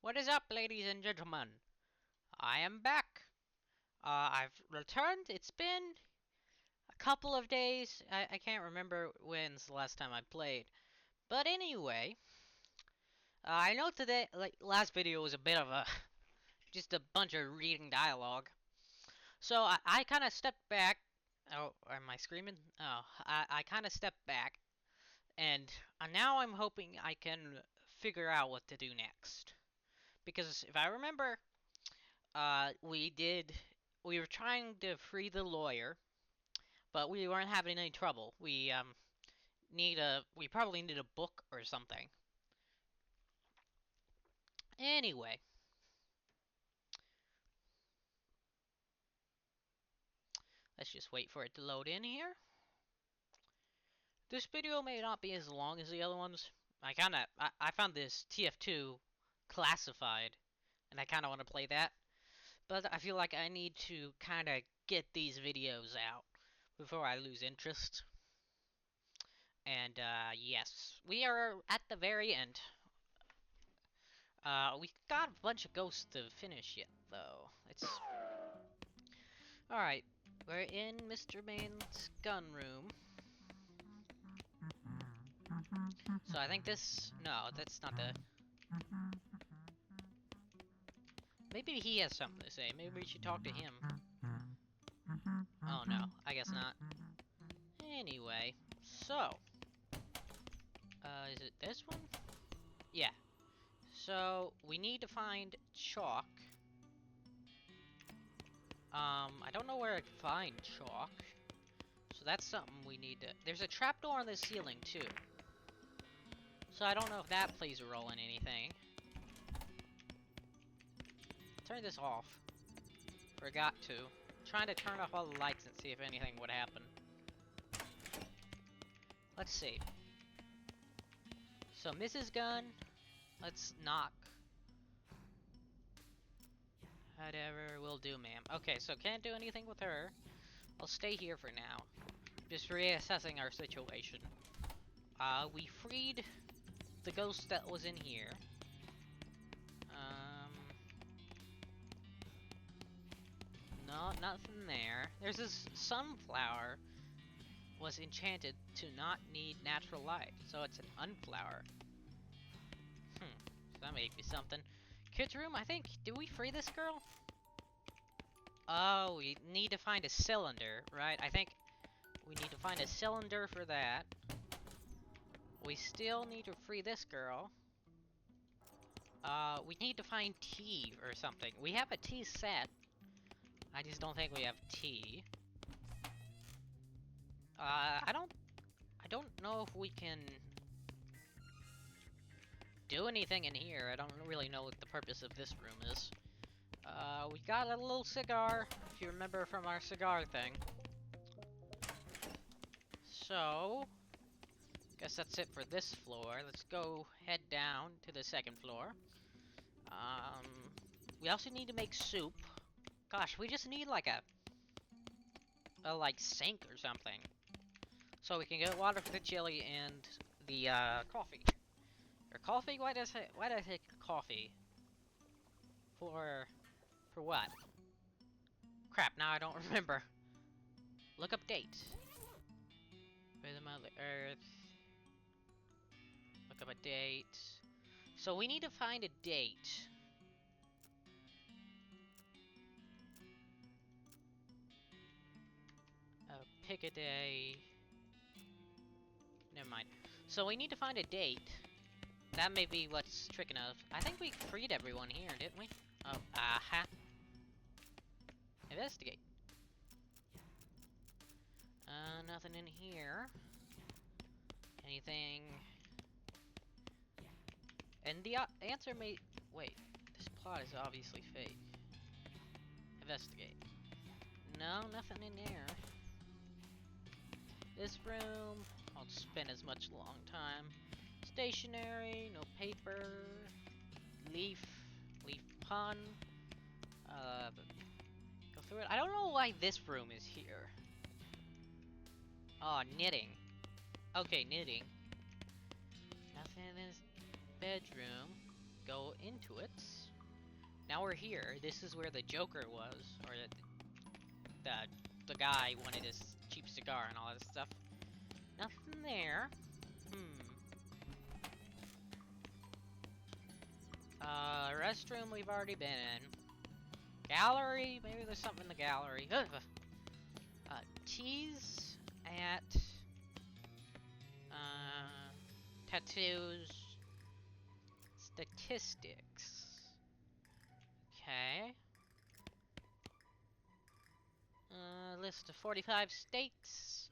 What is up, ladies and gentlemen? I am back. I've returned. It's been a couple of days. I can't remember when's the last time I played. But anyway, I know today, like last video was a bit of a just a bunch of reading dialogue. So I kind of stepped back. Oh, am I screaming? Oh, I kind of stepped back, and now I'm hoping I can figure out what to do next. Because if I remember, we were trying to free the lawyer, but we weren't having any trouble. We probably need a book or something. Anyway, let's just wait for it to load in here. This video may not be as long as the other ones. I found this TF2 classified, and I kinda want to play that. But I feel like I need to kinda get these videos out before I lose interest. And yes, we are at the very end. We got a bunch of ghosts to finish yet, though. It's... Alright, we're in Mr. Main's gun room. So I think this... No, that's not the... Maybe he has something to say. Maybe we should talk to him. Oh no, I guess not. Anyway, so... is it this one? Yeah. So, we need to find chalk. I don't know where I can find chalk. So that's something we need to... There's a trapdoor on the ceiling, too. So I don't know if that plays a role in anything. Turn this off. Forgot to. Trying to turn off all the lights and see if anything would happen. Let's see. So Mrs. Gunn, let's knock. Whatever will do, ma'am. Okay, so can't do anything with her. I'll stay here for now. Just reassessing our situation. We freed the ghost that was in here. No, nothing there. There's this sunflower was enchanted to not need natural light, so it's an unflower. So that may be something. Kids room, I think. Did we free this girl? Oh, we need to find a cylinder, right? I think we need to find a cylinder for that. We still need to free this girl. We need to find tea or something. We have a tea set. I just don't think we have tea. I don't know if we can do anything in here. I don't really know what the purpose of this room is. We got a little cigar, if you remember from our cigar thing. So, guess that's it for this floor. Let's go head down to the second floor. We also need to make soup. Gosh, we just need like a like sink or something, so we can get water for the chili and the coffee. Or coffee? Why did I say coffee? For what? Crap! Now I don't remember. Look up date. Rhythm of the Earth. Look up a date. So we need to find a date. Pick a day. Never mind. So we need to find a date. That may be what's tricking us. I think we freed everyone here, didn't we? Oh, aha. Investigate. Nothing in here. Anything? And the answer may... Wait, this plot is obviously fake. Investigate. No, nothing in there. This room won't spend as much long time. Stationery, no paper. Leaf pun. Go through it. I don't know why this room is here. Oh, knitting. Okay, knitting. Nothing in this bedroom. go into it. Now we're here. This is where the Joker was, or the guy wanted his cheap cigar and all that stuff. Nothing there. Restroom we've already been in. Gallery, maybe there's something in the gallery. Teas at tattoos. Statistics. Okay. List of 45 states.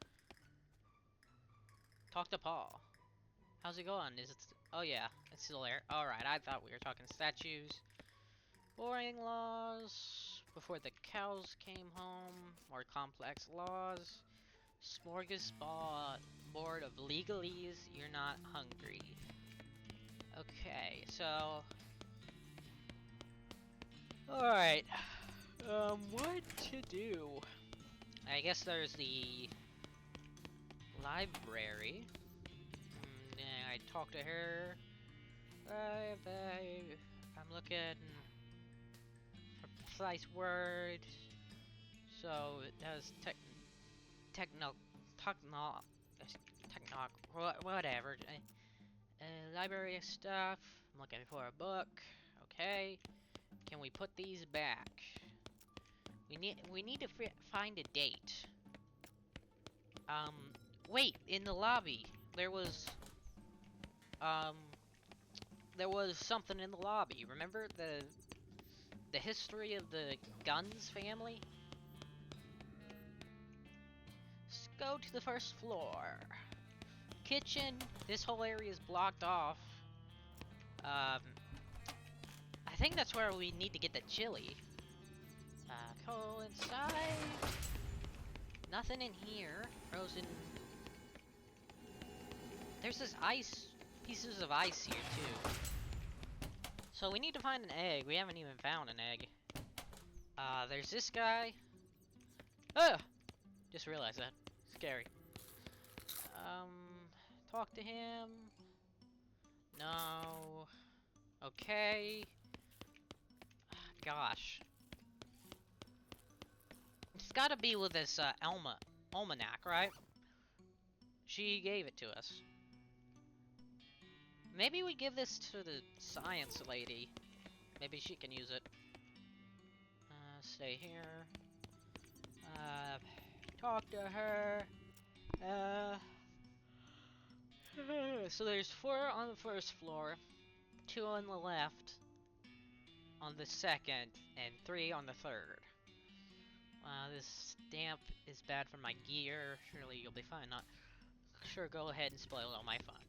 Talk to Paul. How's it going? Is it? Oh yeah, it's still there. All right, I thought we were talking statues. Boring laws. Before the cows came home. More complex laws. Smorgasbord board of legalese. You're not hungry. Okay, so. All right. What to do? I guess there's the library. Yeah, I talked to her. I'm looking for precise word. So it has whatever. Library stuff. I'm looking for a book. Okay. Can we put these back? We need to find a date. Wait, in the lobby there was something in the lobby. Remember the history of the Guns family? Let's go to the first floor. Kitchen. This whole area is blocked off. I think that's where we need to get the chili. Go inside. Nothing in here. Frozen. There's this pieces of ice here too. So we need to find an egg. We haven't even found an egg. There's this guy. Ugh! Just realized that. Scary. Talk to him. No. Okay. Gosh. It's gotta be with this, almanac, right? She gave it to us. Maybe we give this to the science lady. Maybe she can use it. Stay here. Talk to her. So there's 4 on the first floor, 2 on the left, on the second, and 3 on the third. This stamp is bad for my gear. Surely you'll be fine. Not sure. Go ahead and spoil all my fun.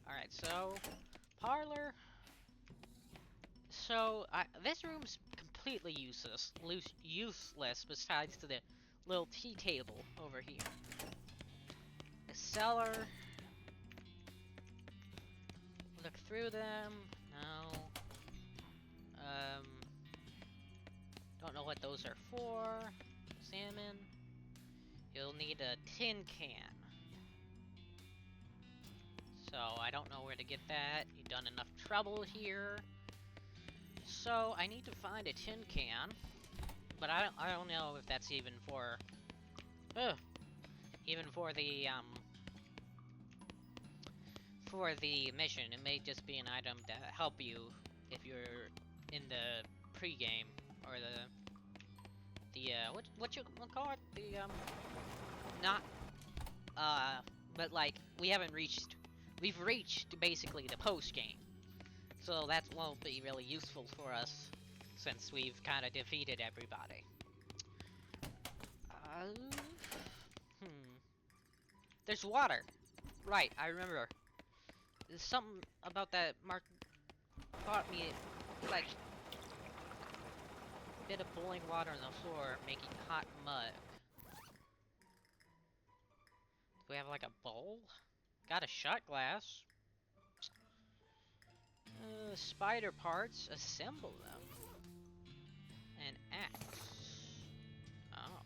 All right. So, parlor. So this room's completely useless. Useless besides to the little tea table over here. The cellar. Look through them. No. Don't know what those are for. Salmon. You'll need a tin can. So I don't know where to get that. You've done enough trouble here. So I need to find a tin can. But I don't know if that's even for the mission. It may just be an item to help you if you're in the pre-game or what you call it? But like we've reached basically the post-game. So that won't be really useful for us since we've kind of defeated everybody. There's water. Right, I remember. There's something about that Mark taught me, like a bit of boiling water on the floor making hot mud. Do we have like a bowl? Got a shot glass. Spider parts. Assemble them. An axe. Oh.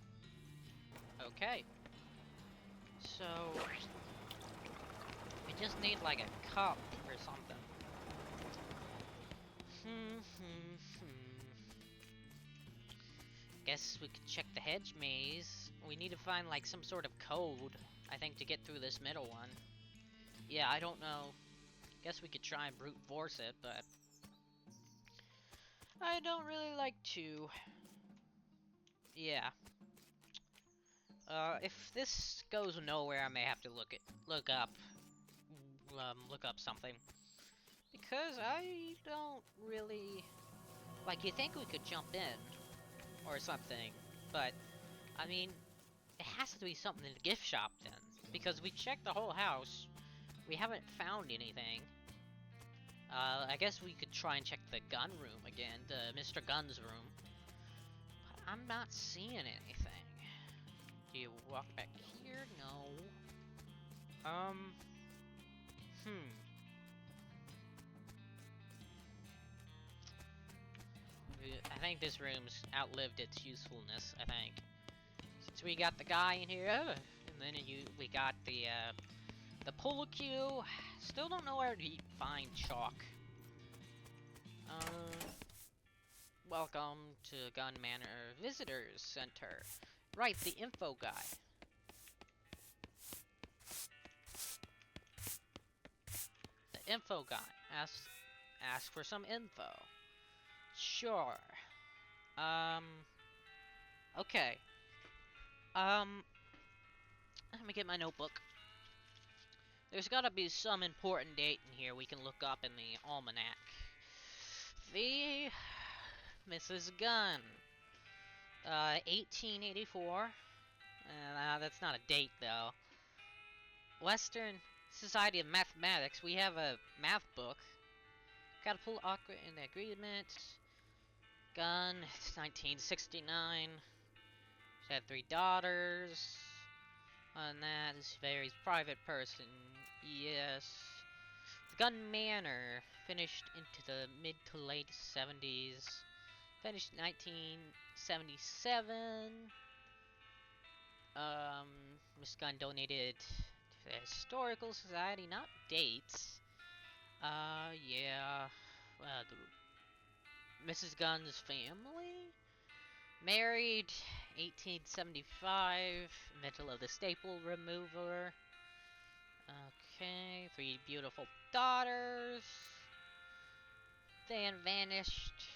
Okay. So we just need like a cup or something. Guess we could check the hedge maze. We need to find like some sort of code, I think, to get through this middle one. Yeah, I don't know. Guess we could try and brute force it, but I don't really like to. Yeah. If this goes nowhere, I may have to look up something, because I don't really like. You think we could jump in or something, but I mean, it has to be something in the gift shop then, because we checked the whole house. We haven't found anything. I guess we could try and check the gun room again, the Mr. Gun's room. But I'm not seeing anything. Do you walk back here? No. I think this room's outlived its usefulness, I think. Since we got the guy in here, and then we got the pull cue. Still don't know where to find Chalk. Welcome to Gun Manor Visitors Center. Right, the info guy. The info guy. Ask for some info. Sure. Okay. Let me get my notebook. There's gotta be some important date in here we can look up in the almanac. The Mrs. Gunn. 1884. That's not a date, though. Western Society of Mathematics. We have a math book. Gotta pull awkward in the agreement. Gun. 1969. She had 3 daughters. And that is very private person. Yes. The Gun Manor. Finished into the mid to late 70s. Finished in 1977. Miss Gunn donated to the Historical Society, not dates. Yeah. Mrs. Gunn's family? Married, 1875, middle of the staple remover. Okay, 3 beautiful daughters. Then vanished.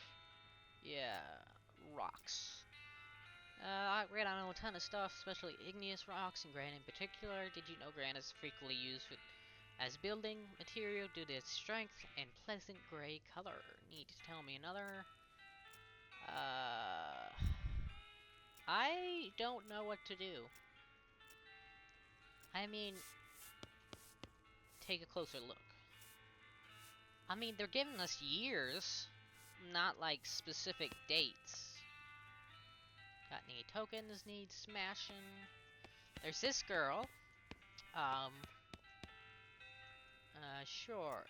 Yeah, rocks. I read on a ton of stuff, especially igneous rocks and granite in particular. Did you know granite is frequently used as building material due to its strength and pleasant gray color? Need to tell me another. I don't know what to do. I mean, take a closer look. I mean, they're giving us years, not like specific dates. Got any tokens need smashing? There's this girl. Sure.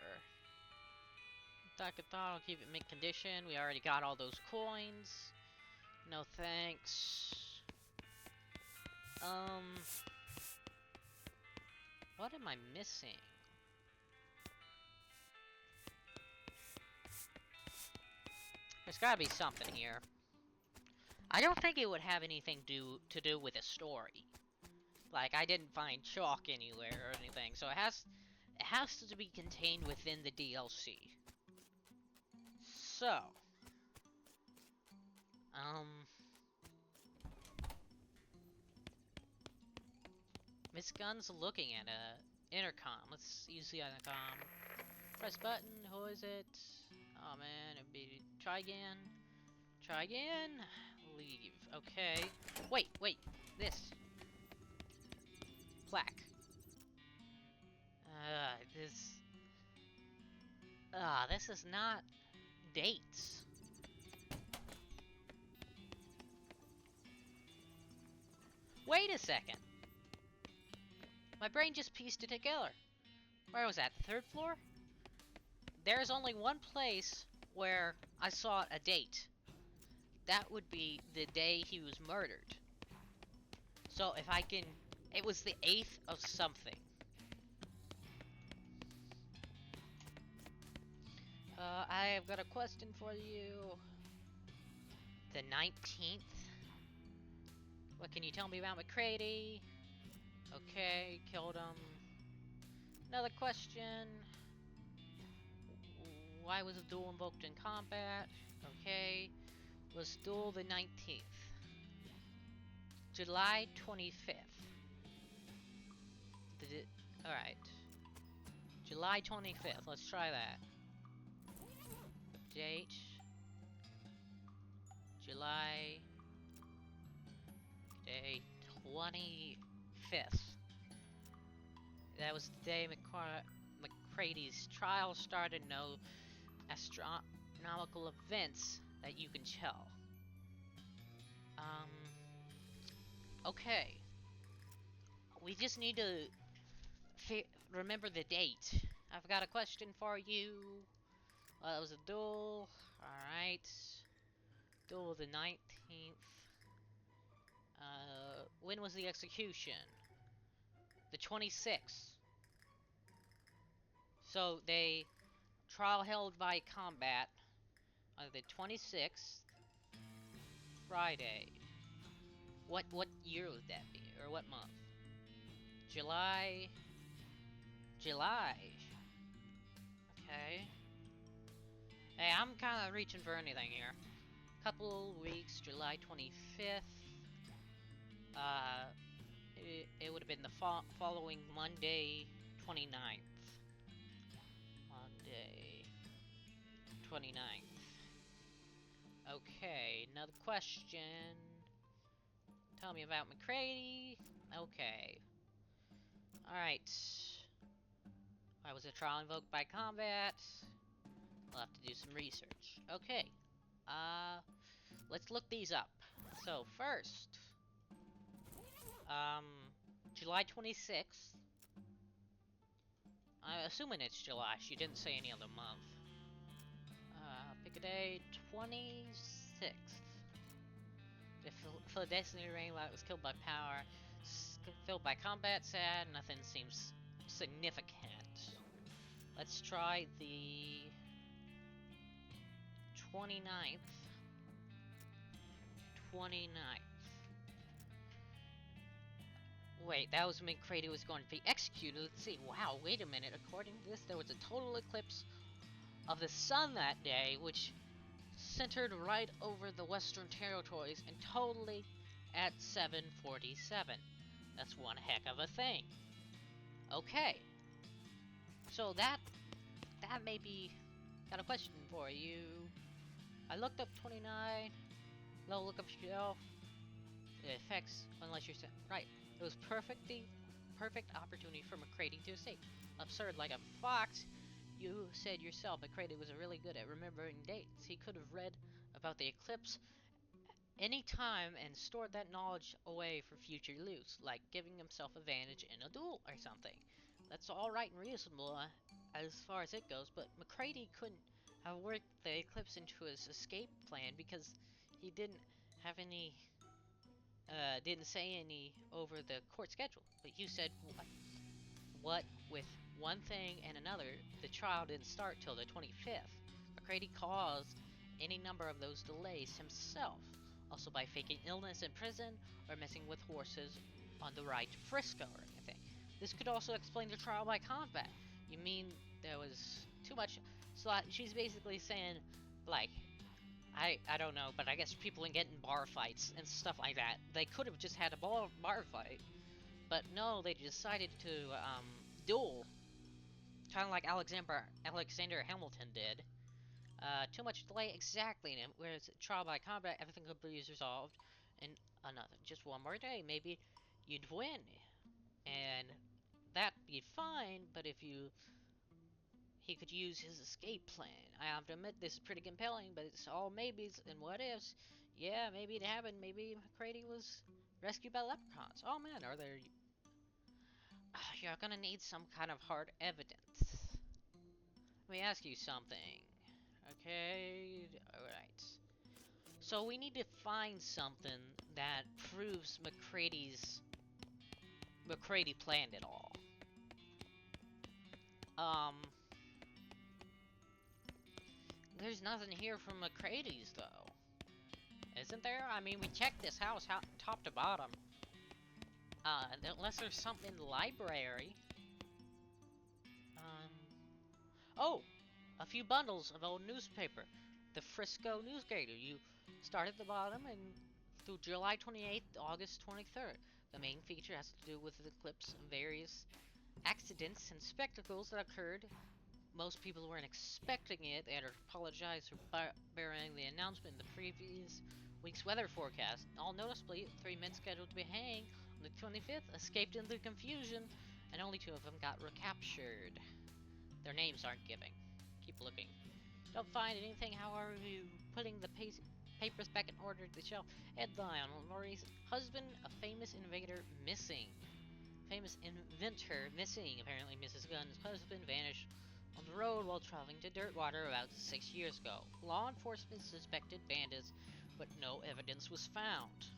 Dr. Thought I'll keep it mint condition. We already got all those coins. No thanks. What am I missing? There's gotta be something here. I don't think it would have anything to do with a story. Like, I didn't find chalk anywhere or anything, so it has to be contained within the DLC. So, Miss Gunn's looking at a intercom. Let's use the intercom. Press button. Who is it? Oh man, it'd be try again. Try again. Leave. Okay. Wait. This plaque. This is not dates. Wait a second. My brain just pieced it together. Where was that? The 3rd floor? There's only one place where I saw a date. That would be the day he was murdered. So if I can... It was the 8th of something. I've got a question for you. The 19th? What can you tell me about McCready? Okay, killed him. Another question. Why was a duel invoked in combat? Okay. Was duel the 19th. July 25th. Did it? Alright. July 25th. Let's try that. Date. July. Day 25th. That was the day McCrady's trial started. No astronomical events that you can tell. Okay. We just need to remember the date. I've got a question for you. It was a duel. Alright. Duel the 19th. When was the execution? The 26th. So they trial held by combat on the 26th, Friday. What year would that be, or what month? July. Okay. Hey, I'm kind of reaching for anything here. Couple weeks, July 25th. It would have been the following Monday, 29th. Monday, 29th. Okay, another question. Tell me about McCready. Okay. Alright. Why was a trial invoked by combat? We'll have to do some research. Okay. Let's look these up. So, first. July 26th. I'm assuming it's July. She didn't say any other month. Pick a day. 26th. The Destiny Ring light was killed by power. Filled by combat, sad. Nothing seems significant. Let's try the 29th. 29th. Wait, that was when McCready was going to be executed. Let's see. Wow, wait a minute. According to this, there was a total eclipse of the sun that day, which centered right over the Western Territories and totally at 7:47. That's one heck of a thing. Okay. So that may be... Got a question for you. I looked up 29. No, look up shelf. The effects, unless you're right. It was perfect opportunity for McCready to escape. Absurd like a fox. You said yourself McCready was really good at remembering dates. He could have read about the eclipse any time and stored that knowledge away for future use, like giving himself advantage in a duel or something. That's all right and reasonable as far as it goes, but McCready couldn't have worked the eclipse into his escape plan because he didn't have any, didn't say any over the court schedule. But you said what with one thing and another, the trial didn't start till the 25th. McCready caused any number of those delays himself, also by faking illness in prison or messing with horses on the ride to Frisco or anything. This could also explain the trial by combat. You mean there was too much? So she's basically saying, like, I don't know, but I guess people get in bar fights and stuff like that. They could have just had a bar fight, but no, they decided to duel, kind of like Alexander Hamilton did. Too much delay, exactly. Whereas trial by combat, everything could be resolved in another, just one more day. Maybe you'd win, and that'd be fine. But if he could use his escape plan. I have to admit, this is pretty compelling, but it's all maybes and what ifs. Yeah, maybe it happened. Maybe McCready was rescued by leprechauns. Oh man, are there... You're gonna need some kind of hard evidence. Let me ask you something. Okay, alright. So we need to find something that proves McCready planned it all. There's nothing here from McCrady's, though. Isn't there? I mean, we checked this house top to bottom. Unless there's something in the library. Oh! A few bundles of old newspaper. The Frisco Newsgator. You start at the bottom and through July 28th to August 23rd. The main feature has to do with the eclipse and various accidents and spectacles that occurred. Most people weren't expecting it and apologize for burying the announcement in the previous week's weather forecast. All noticeably, 3 men scheduled to be hanged on the 25th escaped into the confusion, and only 2 of them got recaptured. Their names aren't giving. Keep looking. Don't find anything, however, you putting the papers back in order to the shelf. Headline: Laurie's husband, a famous inventor, missing. Famous inventor missing. Apparently, Mrs. Gunn's husband vanished on the road while traveling to Dirtwater about 6 years ago. Law enforcement suspected bandits, but no evidence was found.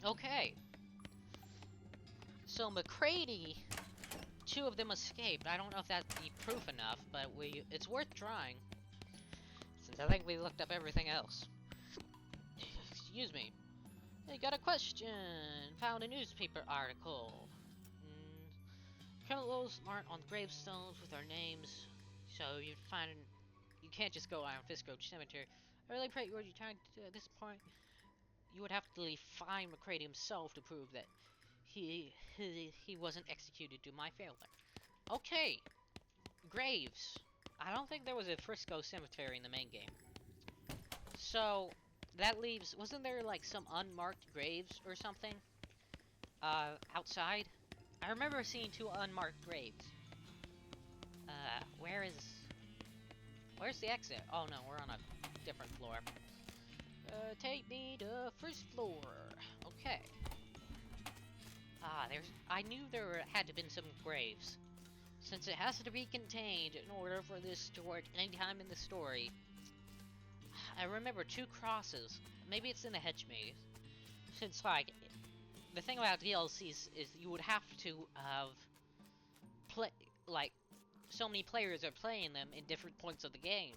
Okay. So McCrady, 2 of them escaped. I don't know if that'd be proof enough, but it's worth trying. Since I think we looked up everything else. Excuse me. Hey, got a question. Found a newspaper article. Criminals aren't on gravestones with their names, so you can't just go around Frisco Cemetery. I really pray what you're trying to do at this point. You would have to find McCrady himself to prove that he wasn't executed to my failure. Okay, graves. I don't think there was a Frisco Cemetery in the main game. So that leaves, wasn't there like some unmarked graves or something? Outside? I remember seeing 2 unmarked graves. Where's the exit? Oh no, we're on a different floor. Take me to first floor. Okay. I knew there had to have been some graves. Since it has to be contained in order for this to work anytime in the story. I remember 2 crosses. Maybe it's in the hedge maze. Since, like, the thing about DLCs is you would have to have so many players are playing them in different points of the game.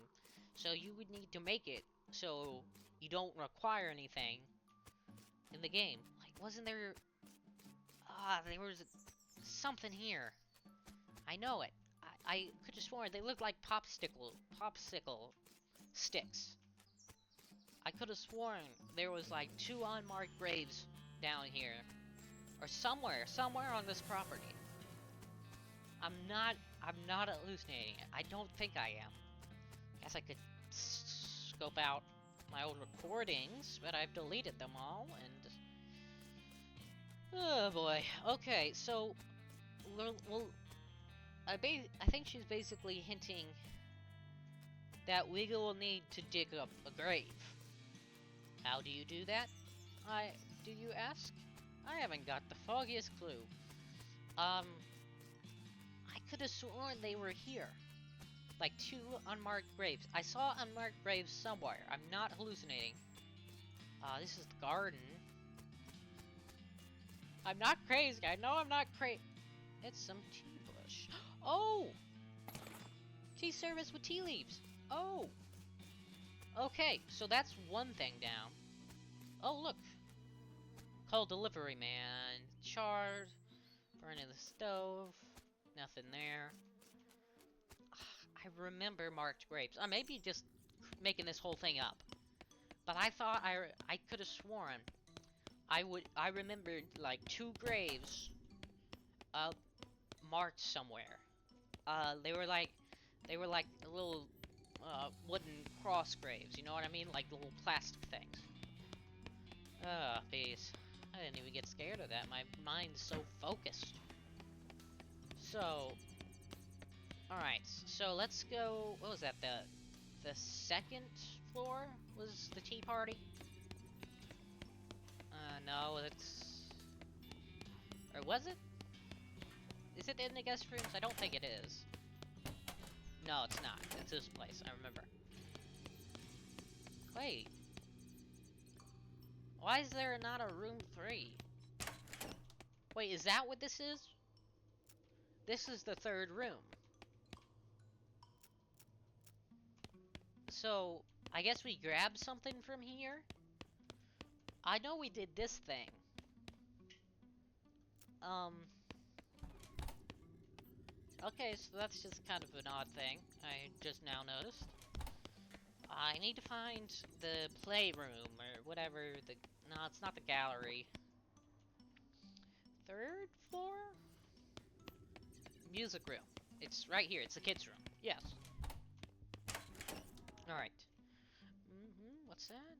So you would need to make it so you don't require anything in the game. Like, wasn't there... there was something here. I know it. I could have sworn they looked like popsicle sticks. I could have sworn there was like 2 unmarked graves down here. Or somewhere on this property. I'm not hallucinating. I don't think I am. Guess I could scope out my old recordings, but I've deleted them all, and... Oh boy. Okay, so... I think she's basically hinting that we will need to dig up a grave. How do you do that? Do you ask? I haven't got the foggiest clue. I could have sworn they were here. Like 2 unmarked graves. I saw unmarked graves somewhere. I'm not hallucinating. This is the garden. I'm not crazy. I know I'm not crazy. It's some tea bush. Oh! Tea service with tea leaves. Oh! Okay, so that's one thing down. Oh, look. Call delivery man. Charred. Burning the stove. Nothing there. I remember marked grapes. I may be just making this whole thing up. But I thought I could have sworn I remembered like 2 graves marked somewhere. They were like little wooden cross graves, you know what I mean? Like little plastic things. Jeez. I didn't even get scared of that. My mind's so focused. So, alright, so let's go, what was that, the 2nd floor was the tea party? No, it's, or was it? Is it in the guest rooms? I don't think it is. No, it's not. It's this place, I remember. Wait. Why is there not a room 3? Wait, is that what this is? This is the 3rd room. So, I guess we grabbed something from here? I know we did this thing. Okay, so that's just kind of an odd thing I just now noticed. I need to find the playroom, or whatever the... No, it's not the gallery. Third floor? Music room. It's right here, it's the kids' room. Yes. Alright. What's that?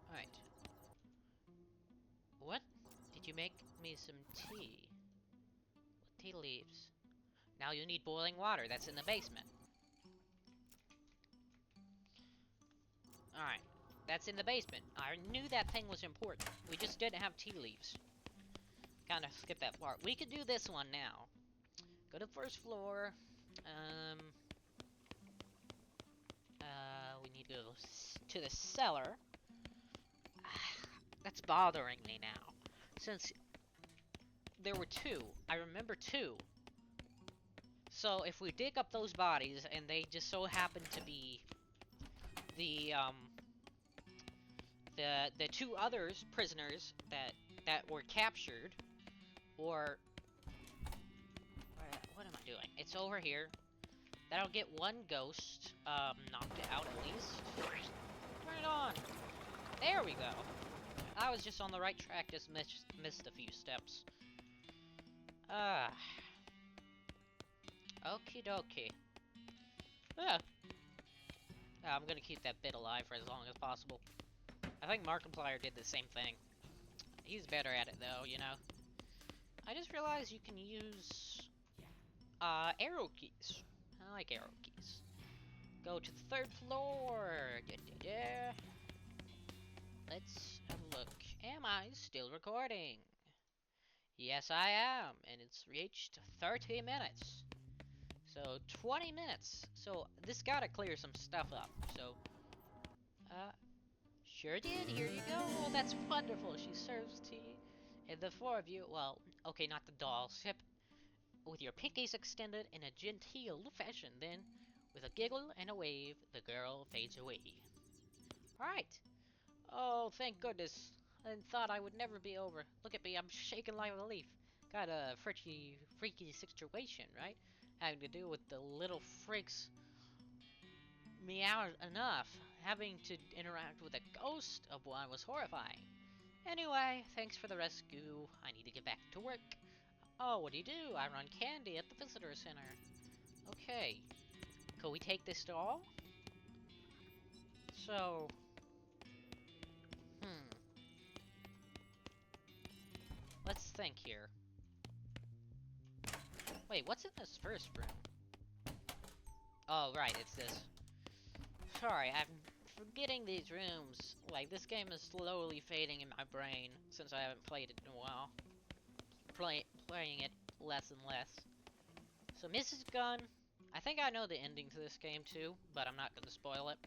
Alright. What? Did you make me some tea? What tea leaves? Now you need boiling water, that's in the basement. Alright. That's in the basement. I knew that thing was important. We just didn't have tea leaves. Kinda skipped that part. We could do this one now. Go to the first floor. We need to go to the cellar. That's bothering me now. Since there were two. I remember two. So if we dig up those bodies and they just so happen to be the two others prisoners that were captured, or what am I doing? It's over here. That'll get one ghost knocked out at least. Turn it on. There we go. I was just on the right track, just missed a few steps. Okie dokie. I'm gonna keep that bit alive for as long as possible. I think Markiplier did the same thing. He's better at it though, you know. I just realized you can use arrow keys. I like arrow keys. Go to the third floor. Let's have a look. Am I still recording? Yes, I am, and it's reached 30 minutes. So 20 minutes. So this gotta clear some stuff up. So, sure did. Here you go. Oh, that's wonderful. She serves tea, and the four of you. Well, okay, not the doll. Sip with your pinkies extended in a genteel fashion. Then, with a giggle and a wave, the girl fades away. All right. Oh, thank goodness. I thought I would never be over. Look at me, I'm shaking like a leaf. Got a freaky situation, right? Having to deal with the little freaks meow enough. Having to interact with a ghost of one was horrifying. Anyway, thanks for the rescue. I need to get back to work. Oh, what do? I run candy at the visitor center. Okay. Could we take this doll? So... Let's think here. Wait, what's in this first room? Oh, right, it's this. Sorry, I'm forgetting these rooms. Like, this game is slowly fading in my brain since I haven't played it in a while. Playing it less and less. So, Mrs. Gunn, I think I know the ending to this game too, but I'm not gonna spoil it.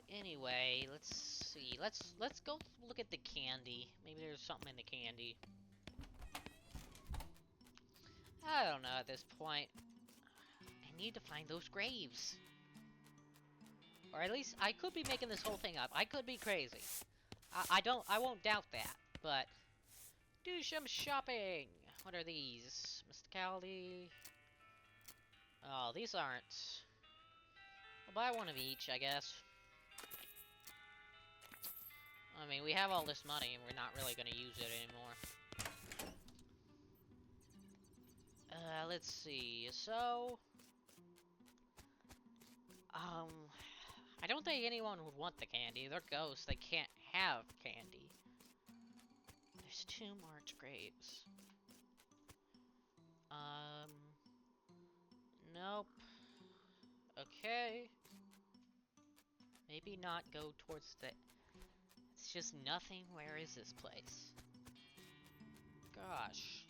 Anyway, let's see. Let's go look at the candy. Maybe there's something in the candy. I don't know at this point. I need to find those graves. Or at least, I could be making this whole thing up. I could be crazy. I won't doubt that. But, do some shopping. What are these? Mysticality. Oh, these aren't. I'll buy one of each, I guess. I mean, we have all this money, and we're not really gonna use it anymore. Let's see. So, I don't think anyone would want the candy. They're ghosts. They can't have candy. There's 2 marked graves. Nope. Okay. Maybe not go towards the... It's just nothing. Where is this place? Gosh.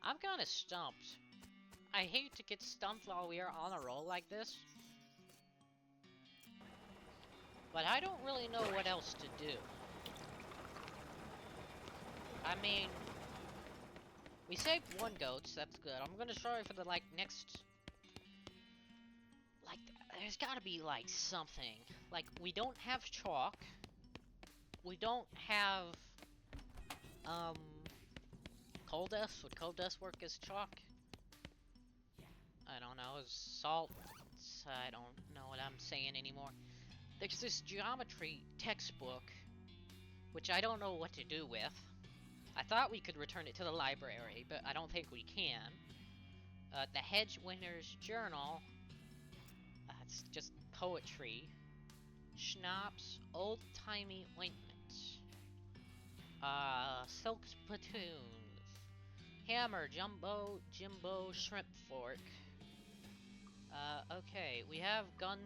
I'm kinda stumped. I hate to get stumped while we are on a roll like this. But I don't really know what else to do. I mean... We saved 1 goat, so that's good. I'm gonna try for the, next... There's gotta be, like, something. Like, we don't have chalk. We don't have, coal dust. Would coal dust work as chalk? I don't know. Salt. I don't know what I'm saying anymore. There's this geometry textbook, which I don't know what to do with. I thought we could return it to the library, but I don't think we can. The Hedge Winner's Journal. It's just poetry. Schnapps, old-timey ointment. Silk spittoons. Hammer, Jimbo, shrimp fork. Okay, we have gun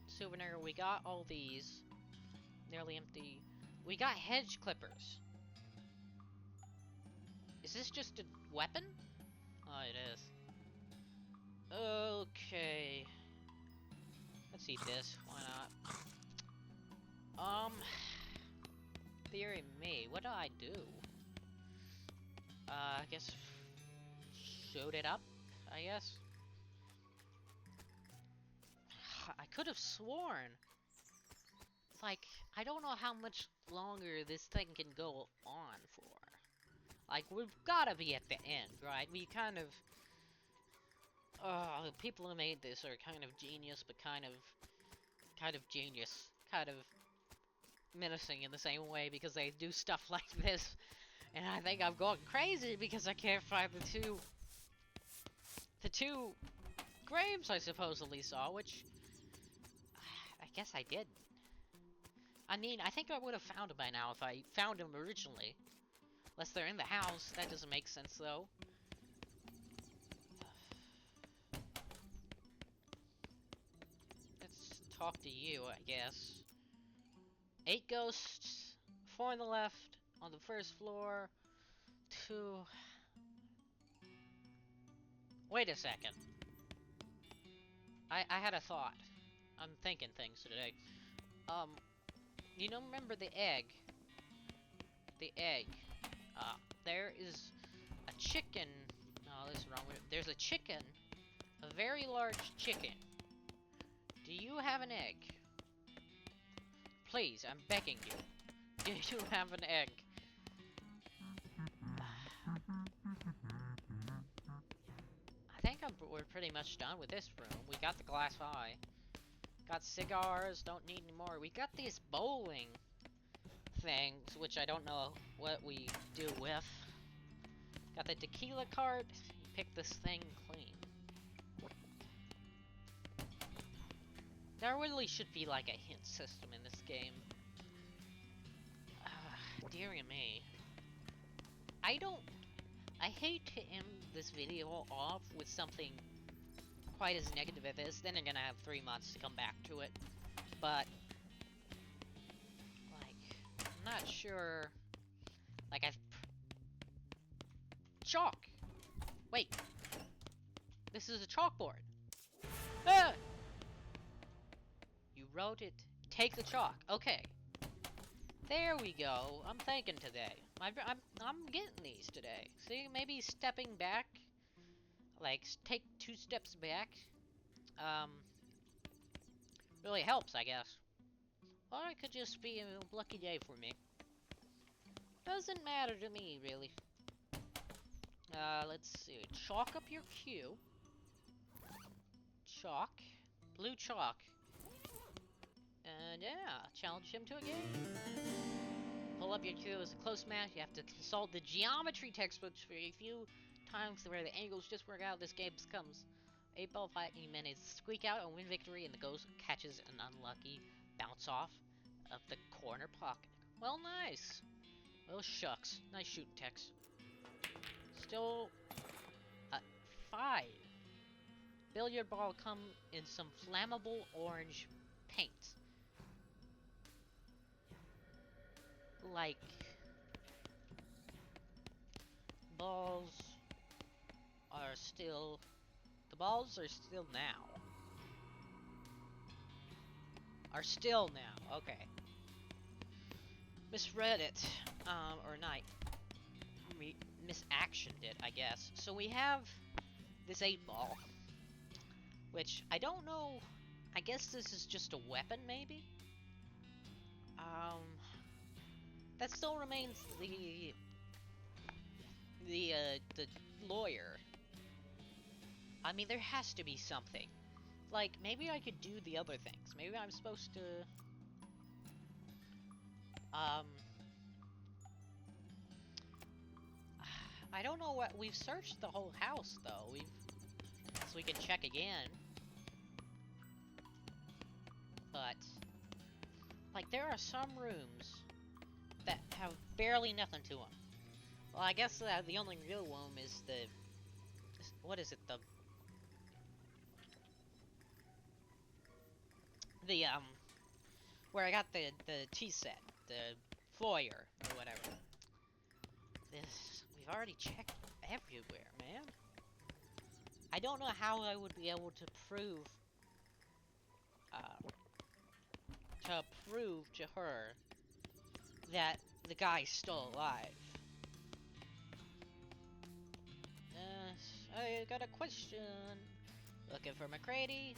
souvenir. We got all these. Nearly empty. We got hedge clippers. Is this just a weapon? Oh, it is. Okay. Let's eat this. Why not? Theory me. What do I do? I guess shoot it up, I guess. I could have sworn. Like, I don't know how much longer this thing can go on for. Like, we've gotta be at the end, right? We kind of... the people who made this are kind of genius, but kind of genius. Kind of menacing in the same way, because they do stuff like this. And I think I'm going crazy because I can't find the two graves I supposedly saw, which I guess I did. I mean, I think I would have found them by now if I found them originally. Unless they're in the house. That doesn't make sense, though. Let's talk to you, I guess. 8 ghosts. 4 on the left. On the first floor. 2... Wait a second. I had a thought. I'm thinking things today. You know, remember the egg? The egg. There is a chicken. No, this is wrong. There's a chicken. A very large chicken. Do you have an egg? Please, I'm begging you. Do you have an egg? I think we're pretty much done with this room. We got the glass eye. Got cigars, don't need any more. We got these bowling things, which I don't know what we do with. Got the tequila cart. You pick this thing clean. There really should be like a hint system in this game. Dearie me. I hate to end this video off with something quite as negative as this. Then I'm gonna have 3 months to come back to it. But, like, I'm not sure. Like, chalk! Wait. This is a chalkboard. Ah! You wrote it. Take the chalk. Okay. There we go. I'm thinking today. I'm getting these today. See, maybe stepping back. Like, take 2 steps back. Really helps, I guess. Or it could just be a lucky day for me. Doesn't matter to me, really. Let's see. Chalk up your queue. Chalk. Blue chalk. And yeah, challenge him to a game. Pull up your queue as a close match. You have to consult the geometry textbooks for a few times where the angles just work out. This game becomes 8-ball fighting minutes. Squeak out and win victory, and the ghost catches an unlucky bounce off of the corner pocket. Well, nice. Well, shucks. Nice shooting, Tex. Still, 5. Billiard ball come in some flammable orange paint. Like, balls are still... The balls are still now. Are still now, okay. Misread it, or not. Misactioned it, I guess. So we have this 8-ball, which I don't know I guess this is just a weapon, maybe? That still remains the lawyer. I mean, there has to be something. Like, maybe I could do the other things. Maybe I'm supposed to... I don't know what... We've searched the whole house, though. So we can check again. But... Like, there are some rooms that have barely nothing to them. Well, I guess the only real room is the... What is it? Where I got the tea set. The foyer, or whatever. We've already checked everywhere, man. I don't know how I would be able to prove... to her that the guy's still alive. I got a question. Looking for McCready?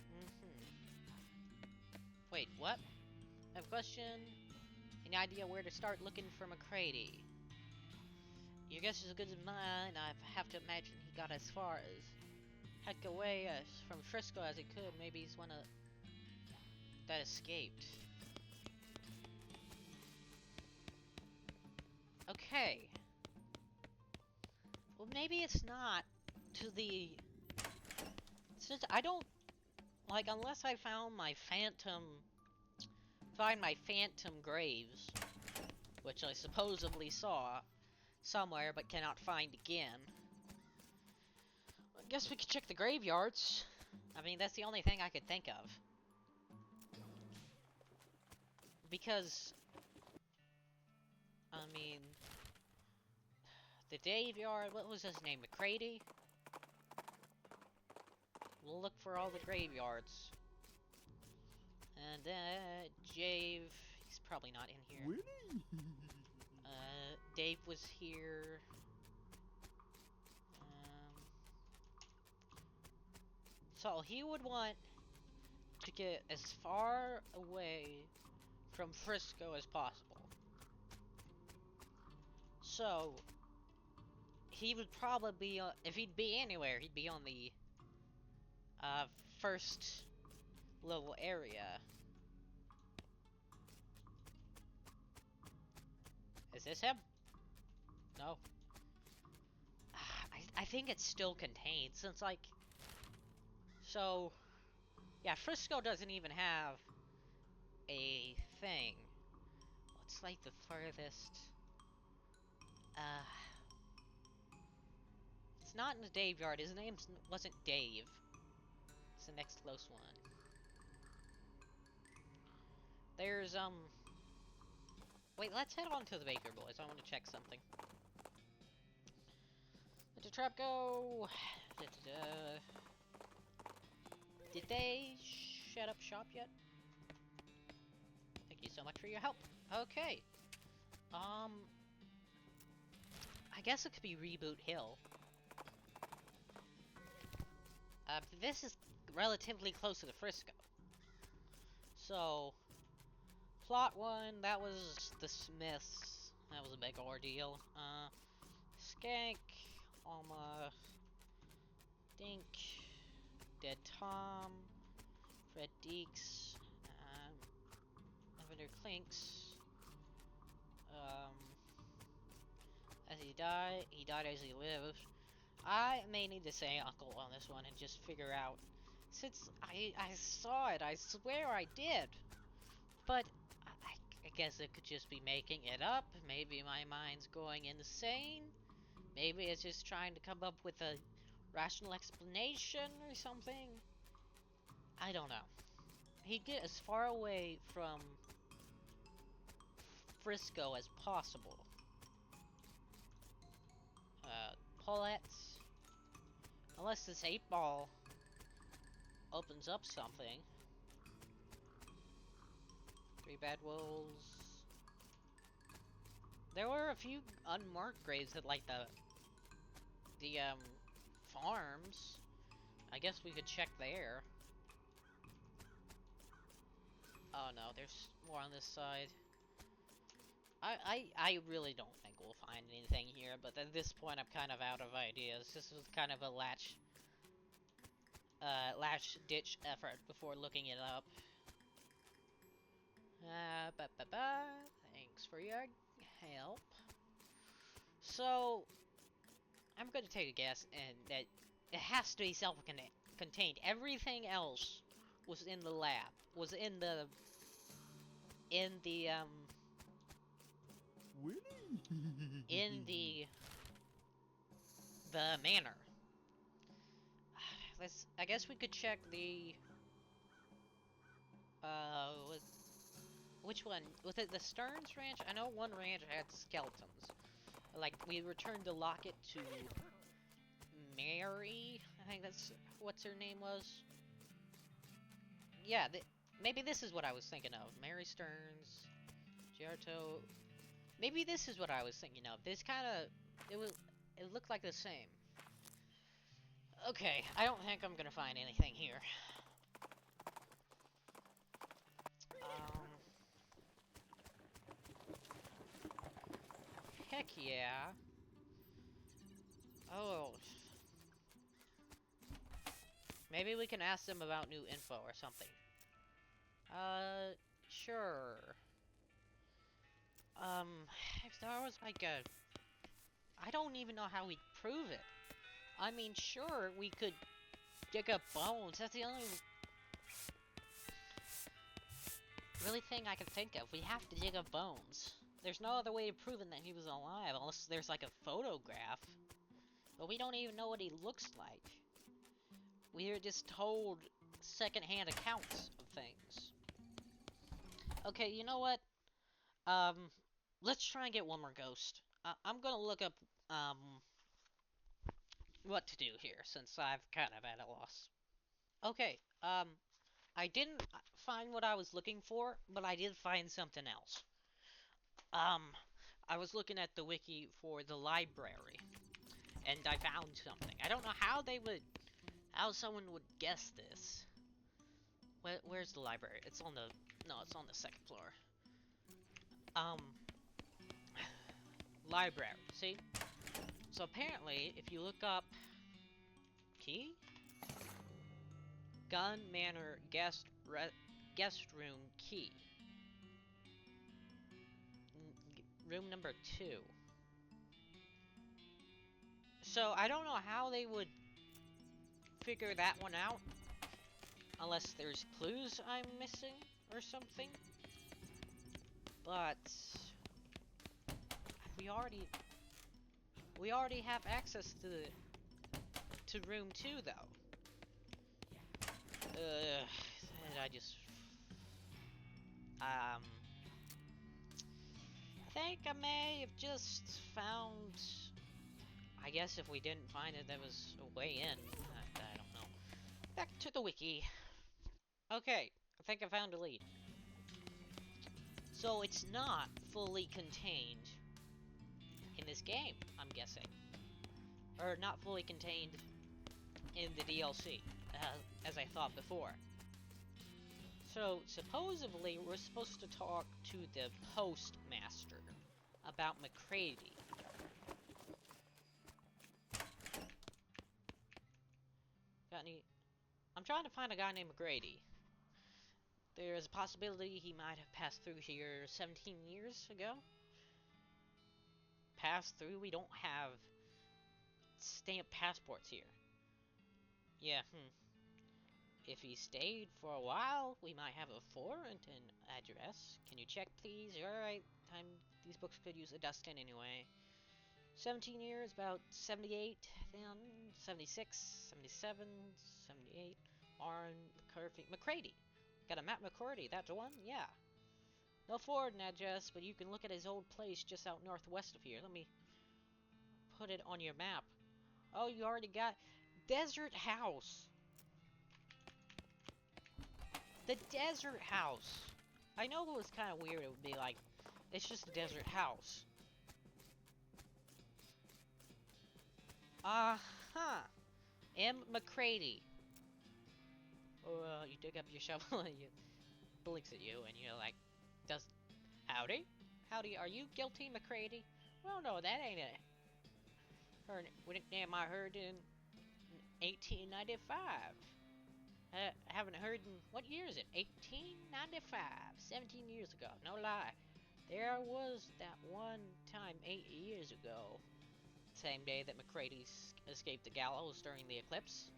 Wait, what? I have a question. Any idea where to start looking for McCready? Your guess is as good as mine. I have to imagine he got as far as heck away from Frisco as he could. Maybe he's one of that escaped. Okay. Well, maybe it's not to the... Since I don't... Like, unless I found my phantom... Find my phantom graves, which I supposedly saw somewhere but cannot find again. I guess we could check the graveyards. I mean, that's the only thing I could think of. Because... I mean... The graveyard, what was his name, McCready? We'll look for all the graveyards. And Jave, he's probably not in here. Dave was here. So he would want to get as far away from Frisco as possible. So he would probably be, if he'd be anywhere, he'd be on the first little area. Is this him? No. I think it's still contained, since, like... So... Yeah, Frisco doesn't even have a thing. What's, like, the furthest... It's not in the Dave yard. His name wasn't Dave. It's the next close one. There's, Wait, let's head on to the Baker Boys. I want to check something. Let the trap go. Did they shut up shop yet? Thank you so much for your help. Okay. I guess it could be Reboot Hill. This is relatively close to the Frisco. So, plot 1, that was the Smiths. That was a big ordeal. Skank, Alma, Dink, Dead Tom, Fred Deeks, Lavender Clinks. As he died as he lived. I may need to say uncle on this one and just figure out. Since I saw it, I swear I did. But I guess it could just be making it up. Maybe my mind's going insane. Maybe it's just trying to come up with a rational explanation or something. I don't know. He'd get as far away from Frisco as possible. Paulette's. Unless this 8-ball opens up something. 3 Bad Wolves. There were a few unmarked graves at like the farms. I guess we could check there. Oh no, there's more on this side. I really don't think we'll find anything here, but at this point I'm kind of out of ideas. This was kind of a last ditch effort before looking it up. Thanks for your help. So, I'm going to take a guess, and that it has to be self-contained. Everything else was in the lab, was in the in the manor. I guess we could check the which one? Was it the Stearns Ranch? I know one ranch had skeletons. Like, we returned the locket to Mary. I think that's what her name was. Yeah, maybe this is what I was thinking of. Mary Stearns, Giarto. Maybe this is what I was thinking of. This kind of it looked like the same. Okay, I don't think I'm gonna find anything here. Heck yeah. Oh. Maybe we can ask them about new info or something. Sure. If there was like a... I don't even know how we'd prove it. I mean, sure, we could dig up bones. That's the only really thing I can think of. We have to dig up bones. There's no other way of proving that he was alive unless there's like a photograph. But we don't even know what he looks like. We are just told secondhand accounts of things. Okay, you know what? Let's try and get one more ghost. I'm gonna look up, what to do here, since I've kind of at a loss. Okay, I didn't find what I was looking for, but I did find something else. Um, I was looking at the wiki for the library, and I found something. I don't know how someone would guess this. Where's the library? It's on the, no, it's on the second floor. Library, see? So apparently, if you look up key, Gun Manor guest room key, room number 2. So I don't know how they would figure that one out, unless there's clues I'm missing or something. But we already have access to room 2 though. And I just I think I may have just found. I guess if we didn't find it, there was a way in. I don't know. Back to the wiki. Okay, I think I found a lead. So it's not fully contained in this game, I'm guessing. Or not fully contained in the DLC, as I thought before. So, supposedly, we're supposed to talk to the postmaster about McCready. Got any... I'm trying to find a guy named McCready. There's a possibility he might have passed through here 17 years ago. Passed through? We don't have stamp passports here. Yeah, If he stayed for a while, we might have a foreign address. Can you check, please? Alright, these books could use a dusting anyway. 17 years, about 78, then 76, 77, 78. Warren McCready. Got a Matt McCready, that's the one? Yeah. No foreign address, but you can look at his old place just out northwest of here. Let me put it on your map. Oh, you already got Desert House. The Desert House. I know it was kind of weird. It would be like, it's just a desert house. M. McCready. Oh, you dig up your shovel. blinks at you, and you're like, "Does howdy? Howdy? Are you guilty, McCready?" "Well, no, that ain't it. Her nickname I heard in 1895. I haven't heard in, what year is it? 1895. 17 years ago. No lie. There was that one time 8 years ago. Same day that McCready escaped the gallows during the eclipse.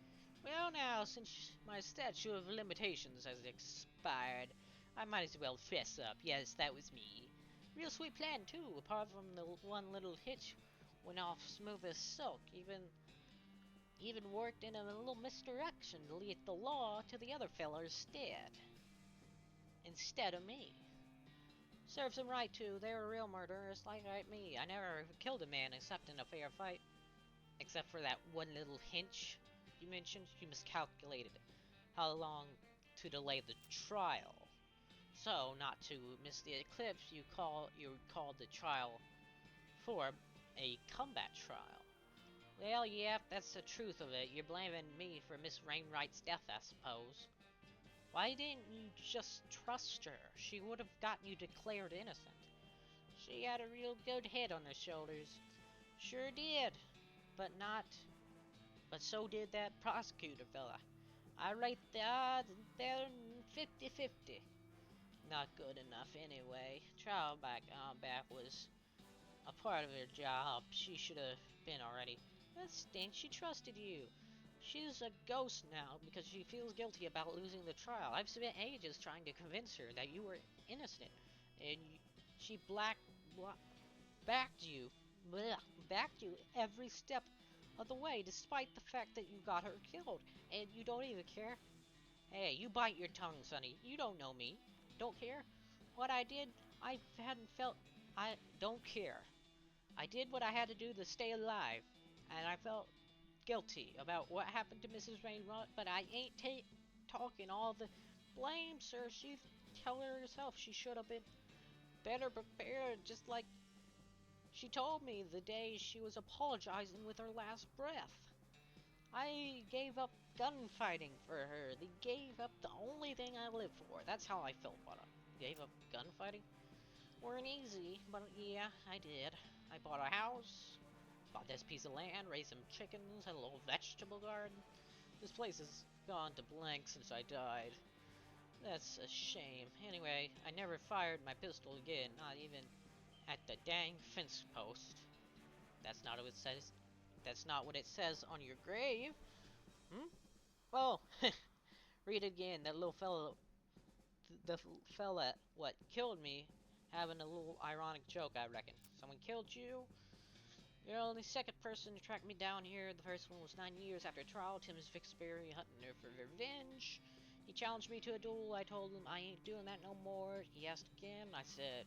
Well, now, since my statute of limitations has expired, I might as well fess up. Yes, that was me. Real sweet plan, too, apart from the one little hitch. Went off smooth as silk, even worked in a little misdirection to lead the law to the other fellers instead of me. Serves them right, too. They were real murderers, like me. I never killed a man except in a fair fight. Except for that one little hinch you mentioned. You miscalculated how long to delay the trial. So, not to miss the eclipse, you called the trial for a combat trial. Well, yeah, that's the truth of it. You're blaming me for Miss Wainwright's death, I suppose. Why didn't you just trust her? She would have gotten you declared innocent. She had a real good head on her shoulders. Sure did. But so did that prosecutor fella. I rate the odds there 50-50. Not good enough anyway. Trial by combat was a part of her job. She should have been already. That stinks. She trusted you. She's a ghost now because she feels guilty about losing the trial. I've spent ages trying to convince her that you were innocent, and she backed you, backed you every step of the way, despite the fact that you got her killed, and you don't even care. Hey, you bite your tongue, Sonny. You don't know me. Don't care. What I did, I hadn't felt. I don't care. I did what I had to do to stay alive, and I felt guilty about what happened to Mrs. Rainrot, but I ain't talking all the blame, sir. She tell her herself she should have been better prepared, just like she told me the day she was apologizing with her last breath. I gave up gunfighting for her. They gave up the only thing I live for. That's how I felt about it. Gave up gunfighting? Weren't easy, but yeah, I did. I bought a house, bought this piece of land, raised some chickens, had a little vegetable garden. This place has gone to blank since I died. That's a shame. Anyway, I never fired my pistol again, not even at the dang fence post. That's not what it says. That's not what it says on your grave. Hmm? Oh, read it again. That little fellow, the fella what killed me, having a little ironic joke, I reckon. Someone killed you? You're only the second person to track me down here. The first one was 9 years after trial. Tim's Vicksbury hunting her for revenge. He challenged me to a duel. I told him I ain't doing that no more. He asked again. I said,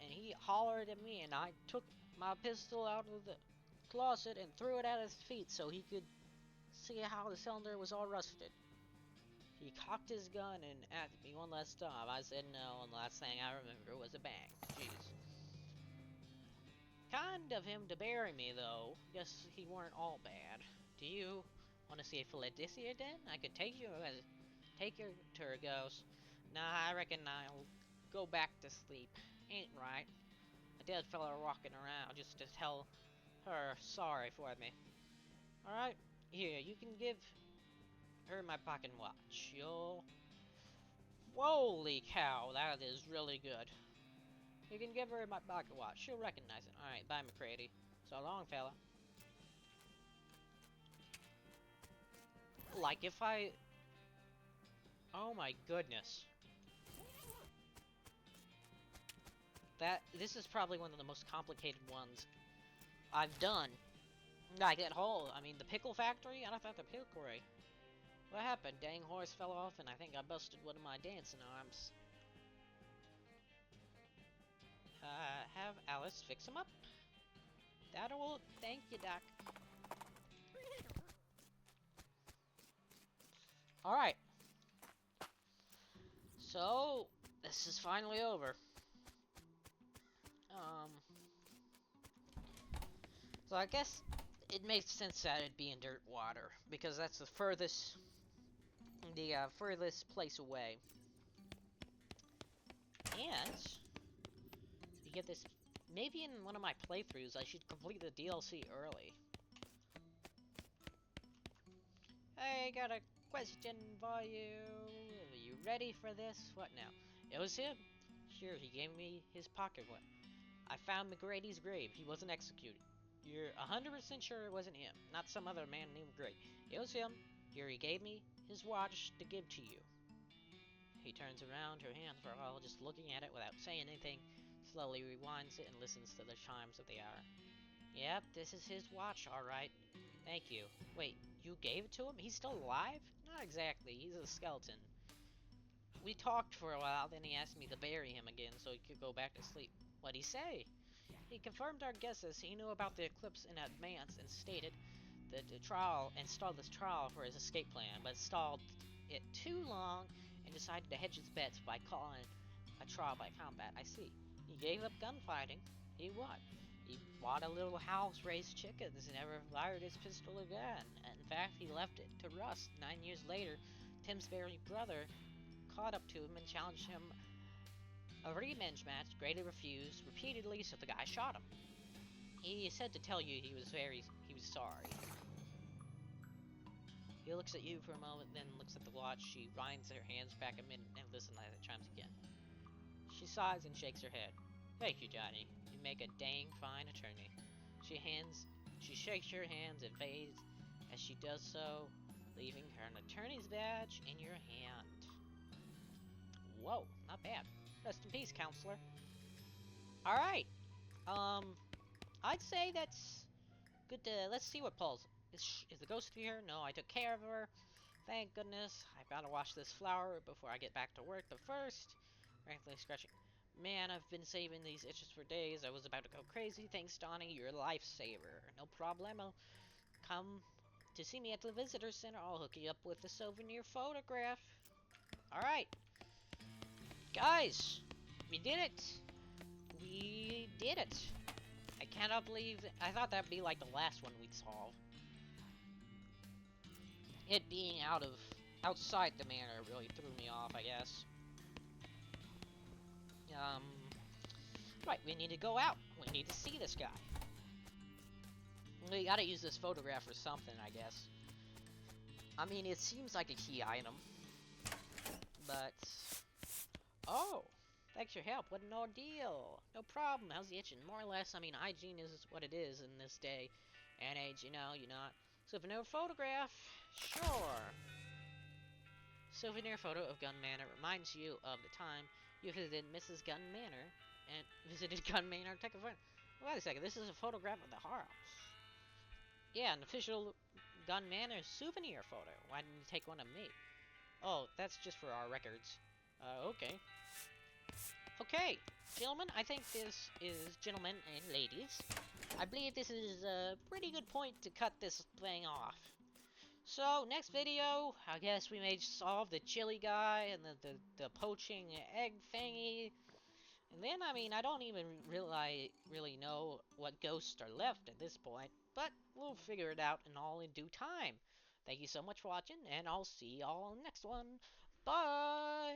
and he hollered at me, and I took my pistol out of the closet and threw it at his feet so he could see how the cylinder was all rusted. He cocked his gun and at me one last time. I said no, and the last thing I remember was a bang. Jeez. Kind of him to bury me, though. Guess he weren't all bad. Do you want to see Felicia then? I could take you to her ghost. Nah, I reckon I'll go back to sleep. Ain't right. A dead fella walking around just to tell her sorry for me. Alright, here, you can give her my pocket watch. You'll... Holy cow, that is really good. You can give her my pocket watch. She'll recognize it. Alright, bye, McCready. So long, fella. Like, if I... Oh my goodness. This is probably one of the most complicated ones I've done. Like that whole, I mean, the pickle factory? I thought the pickle ray. What happened? Dang horse fell off and I think I busted one of my dancing arms. Have Alice fix him up? That'll... Thank you, Doc. Alright. So, this is finally over. So I guess it makes sense that it'd be in dirt water, because that's the furthest place away. get this. Maybe in one of my playthroughs, I should complete the DLC early. Hey, got a question for you. Are you ready for this? What now? It was him. Sure, he gave me his pocket one. I found McGrady's grave. He wasn't executed. You're 100% sure it wasn't him, not some other man named Grady. It was him. Here, he gave me his watch to give to you. He turns around, her hands for a while, just looking at it without saying anything, slowly rewinds it and listens to the chimes of the hour. Yep, this is his watch, alright. Thank you. Wait, you gave it to him? He's still alive? Not exactly, he's a skeleton. We talked for a while, then he asked me to bury him again so he could go back to sleep. What'd he say? He confirmed our guesses. He knew about the eclipse in advance and stated that the trial and stalled this trial for his escape plan, but stalled it too long and decided to hedge his bets by calling a trial by combat. I see. He gave up gunfighting. He what? He bought a little house, raised chickens, and never fired his pistol again. In fact, he left it to rust. 9 years later, Tim's very brother caught up to him and challenged him a revenge match. Grady refused repeatedly, so the guy shot him. He said to tell you he was sorry. He looks at you for a moment, then looks at the watch. She winds her hands back a minute and listens as it chimes again. She sighs and shakes her head. Thank you, Johnny. You make a dang fine attorney. She shakes your hands and fades as she does so, leaving her an attorney's badge in your hand. Whoa, not bad. Rest in peace, counselor. Alright. I'd say that's good to, let's see what pulls. Is the ghost here? No, I took care of her. Thank goodness. I gotta wash this flower before I get back to work, but first, frankly scratching. Man, I've been saving these itches for days. I was about to go crazy. Thanks, Donnie. You're a lifesaver. No problemo. Come to see me at the visitor center. I'll hook you up with a souvenir photograph. Alright. Guys, we did it. We did it. I cannot believe I thought that'd be like the last one we'd solve. It being outside the manor really threw me off, I guess. Right, we need to go out. We need to see this guy. We gotta use this photograph for something, I guess. I mean, it seems like a key item. But... Oh! Thanks for your help. What an ordeal. No problem. How's the itching? More or less, I mean, hygiene is what it is in this day and age, you know, you're not. Souvenir photograph? Sure. Souvenir photo of Gun Manor reminds you of the time you visited Mrs. Gun Manor and visited Gun Manor. Take a photo. Wait a second, this is a photograph of the house. Yeah, an official Gun Manor souvenir photo. Why didn't you take one of me? Oh, that's just for our records. Okay. Okay, gentlemen, I think this is, gentlemen and ladies, I believe this is a pretty good point to cut this thing off. So, next video, I guess we may solve the chili guy and the poaching egg thingy. And then, I mean, I don't even really know what ghosts are left at this point, but we'll figure it out and all in due time. Thank you so much for watching, and I'll see y'all next one. Bye!